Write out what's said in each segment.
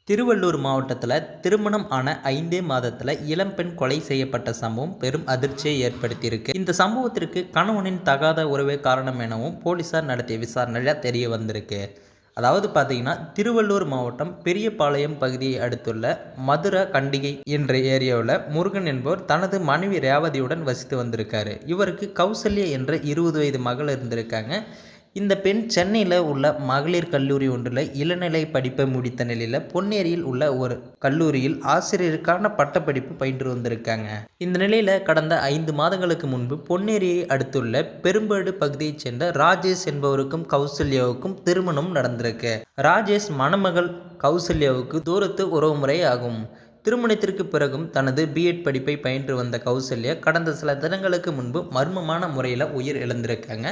திருவள்ளூர் மாவட்டத்தில் திருமணம் ஆன 5 மாதத்தில் இளம்பெண் கொலை செய்யப்பட்ட சம்பவம் பெரும் அதிர்ச்சியை ஏற்படுத்தியிருக்கு. இந்த சம்பவத்திற்கு கணவனின் தகாத உறவே காரணம் எனவும் போலீசார் நடத்திய விசாரணையில் தெரிய வந்திருக்கு. அதாவது பார்த்தீங்கன்னா, திருவள்ளூர் மாவட்டம் பெரியபாளையம் பகுதியை அடுத்துள்ள மதுரை கண்டிகை என்ற ஏரியாவில் முருகன் என்பவர் தனது மனைவி ரேவதியுடன் வசித்து வந்திருக்காரு. இவருக்கு கௌசல்யா என்ற 20 வயது மகள் இருந்திருக்காங்க. இந்த பெண் சென்னையில் உள்ள மகளிர் கல்லூரி ஒன்றில் இளநிலை படிப்பை முடித்த நிலையில் பொன்னேரியில் உள்ள ஒரு கல்லூரியில் ஆசிரியருக்கான பட்டப்படிப்பு பயின்று வந்திருக்காங்க. இந்த நிலையில் கடந்த 5 மாதங்களுக்கு முன்பு பொன்னேரியை அடுத்துள்ள பெரும்பேடு பகுதியைச் சேர்ந்த ராஜேஷ் என்பவருக்கும் கௌசல்யாவுக்கும் திருமணம் நடந்திருக்கு. ராஜேஷ் மணமகள் கௌசல்யாவுக்கு தூரத்து உறவுமுறை ஆகும். திருமணத்திற்கு பிறகும் தனது பிஎட் படிப்பை பயின்று வந்த கௌசல்யா கடந்த சில தினங்களுக்கு முன்பு மர்மமான முறையில் உயிர் இழந்திருக்காங்க.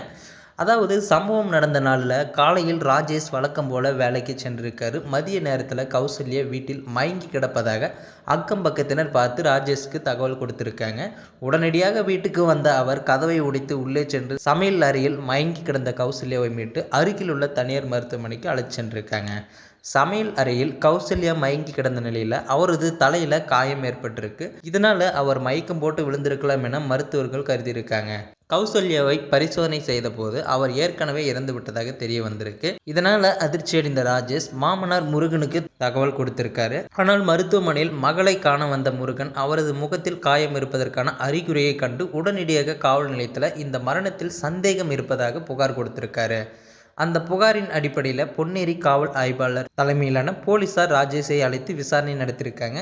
அதாவது சம்பவம் நடந்த நாளில் காலையில் ராஜேஷ் வழக்கம் போல வேலைக்கு சென்றிருக்காரு. மதிய நேரத்தில் கௌசல்யா வீட்டில் மயங்கி கிடப்பதாக அக்கம் பக்கத்தினர் பார்த்து ராஜேஷுக்கு தகவல் கொடுத்திருக்காங்க. உடனடியாக வீட்டுக்கு வந்த அவர் கதவை உடைத்து உள்ளே சென்று சமையல் அறையில் மயங்கி கிடந்த கௌசல்யாவை மீட்டு அருகில் உள்ள தனியார் மருத்துவமனைக்கு அழைத்து சென்றிருக்காங்க. சமையல் அறையில் கௌசல்யா மயங்கி கிடந்த நிலையில் அவரது தலையில காயம் ஏற்பட்டிருக்கு. இதனால அவர் மயக்கம் போட்டு விழுந்திருக்கலாம் என மருத்துவர்கள் கருதியிருக்காங்க. கௌசல்யாவை பரிசோதனை செய்த போது அவர் ஏற்கனவே இறந்து விட்டதாக தெரிய வந்திருக்கு. இதனால அதிர்ச்சியடைந்த ராஜேஷ் மாமனார் முருகனுக்கு தகவல் கொடுத்திருக்காரு. ஆனால் மருத்துவமனையில் மகளை காண வந்த முருகன் அவரது முகத்தில் காயம் இருப்பதற்கான அறிகுறியை கண்டு உடனடியாக காவல் நிலையத்தில் இந்த மரணத்தில் சந்தேகம் இருப்பதாக புகார் கொடுத்திருக்காரு. அந்த புகாரின் அடிப்படையில் பொன்னேரி காவல் ஆய்வாளர் தலைமையிலான போலீசார் ராஜேஷை அழைத்து விசாரணை நடத்தியிருக்காங்க.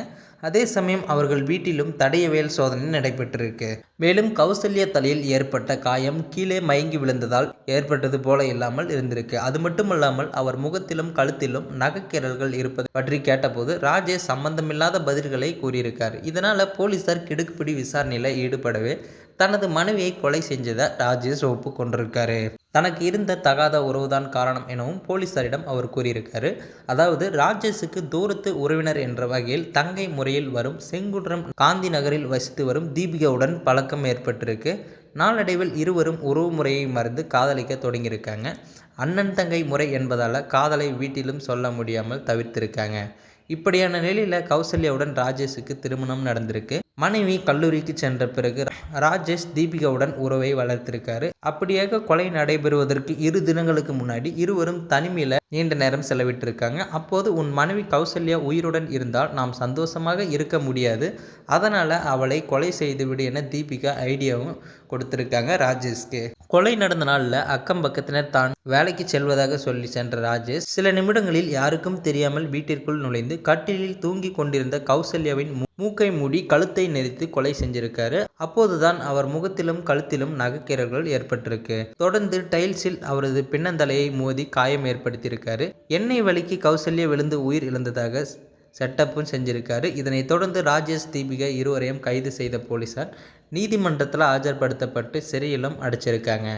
அதே சமயம் அவர்கள் வீட்டிலும் தடயவியல் சோதனை நடைபெற்றிருக்கு. மேலும் கௌசல்யா தலையில் ஏற்பட்ட காயம் கீழே மயங்கி விழுந்ததால் ஏற்பட்டது போல இல்லாமல் இருந்திருக்கு. அது மட்டுமல்லாமல் அவர் முகத்திலும் கழுத்திலும் நகைக்கீறல்கள் இருப்பது பற்றி கேட்டபோது ராஜேஷ் சம்பந்தமில்லாத பதில்களை கூறியிருக்கார். இதனால போலீசார் கிடுக்குப்பிடி விசாரணையில் ஈடுபடவே தனது மனைவியை கொலை செஞ்சதை ராஜேஷ் ஒப்புக்கொண்டிருக்காரு. தனக்கு இருந்த தகாத உறவுதான் காரணம் எனவும் போலீசாரிடம் அவர் கூறியிருக்காரு. அதாவது ராஜேஷுக்கு தூரத்து உறவினர் என்ற வகையில் தங்கை முறையில் வரும் செங்குன்றம் காந்தி நகரில் வசித்து வரும் தீபிகாவுடன் பழக்கம் ஏற்பட்டிருக்கு. நாளடைவில் இருவரும் உறவு முறையை மறந்து காதலிக்க தொடங்கியிருக்காங்க. அண்ணன் தங்கை முறை என்பதால் காதலை வீட்டிலும் சொல்ல முடியாமல் தவிர்த்திருக்காங்க. இப்படியான நிலையில் கௌசல்யாவுடன் ராஜேஷுக்கு திருமணம் நடந்திருக்கு. மனைவி கல்லூரிக்கு சென்ற பிறகு ராஜேஷ் தீபிகாவுடன் உறவை வளர்த்திருக்காரு. அப்படியாக கொலை நடைபெறுவதற்கு 2 தினங்களுக்கு முன்னாடி இருவரும் தனிமையில் நீண்ட நேரம் செலவிட்டிருக்காங்க. அப்போது உன் மனைவி கௌசல்யா உயிருடன் இருந்தால் நாம் சந்தோஷமாக இருக்க முடியாது, அதனால் அவளை கொலை செய்துவிடு என தீபிகா ஐடியாவும் கொடுத்திருக்காங்க ராஜேஷ்க்கு. கொலை நடந்த நாளில் அக்கம் பக்கத்தினர் தான் வேலைக்கு செல்வதாக சொல்லி சென்ற ராஜேஷ் சில நிமிடங்களில் யாருக்கும் தெரியாமல் வீட்டிற்குள் நுழைந்து கட்டிலில் தூங்கி கொண்டிருந்த கௌசல்யாவின் மூக்கை மூடி கழுத்தை நெரித்து கொலை செஞ்சிருக்காரு. அப்போதுதான் அவர் முகத்திலும் கழுத்திலும் நகைக்கீறல்கள் ஏற்பட்டிருக்கு. தொடர்ந்து டைல்ஸில் அவரது பின்னந்தலையை மோதி காயம் ஏற்படுத்தியிருக்காரு. எண்ணெய் வலிக்கு கௌசல்யா விழுந்து உயிர் இழந்ததாக செட்டப்பும் செஞ்சிருக்காரு. இதனைத் தொடர்ந்து ராஜேஷ் தீபிகா இருவரையும் கைது செய்த போலீசார் நீதிமன்றத்தில் ஆஜர்படுத்தப்பட்டு சிறையிலும் அடைச்சிருக்காங்க.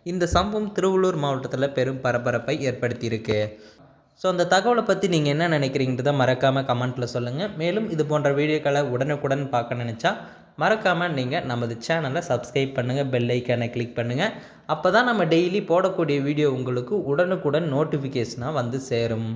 இந்த சம்பவம் திருவள்ளூர் மாவட்டத்தில் பெரும் பரபரப்பை ஏற்படுத்தியிருக்கு. ஸோ அந்த தகவலை பற்றி நீங்கள் என்ன நினைக்கிறீங்கிறத மறக்காமல் கமெண்ட்டில் சொல்லுங்கள். மேலும் இது போன்ற வீடியோக்களை உடனுக்குடன் பார்க்க நினச்சா மறக்காமல் நீங்கள் நமது சேனலை சப்ஸ்கிரைப் பண்ணுங்கள், பெல் ஐக்கானை கிளிக் பண்ணுங்கள். அப்போ தான் நம்ம டெய்லி போடக்கூடிய வீடியோ உங்களுக்கு உடனுக்குடன் நோட்டிஃபிகேஷனாக வந்து சேரும்.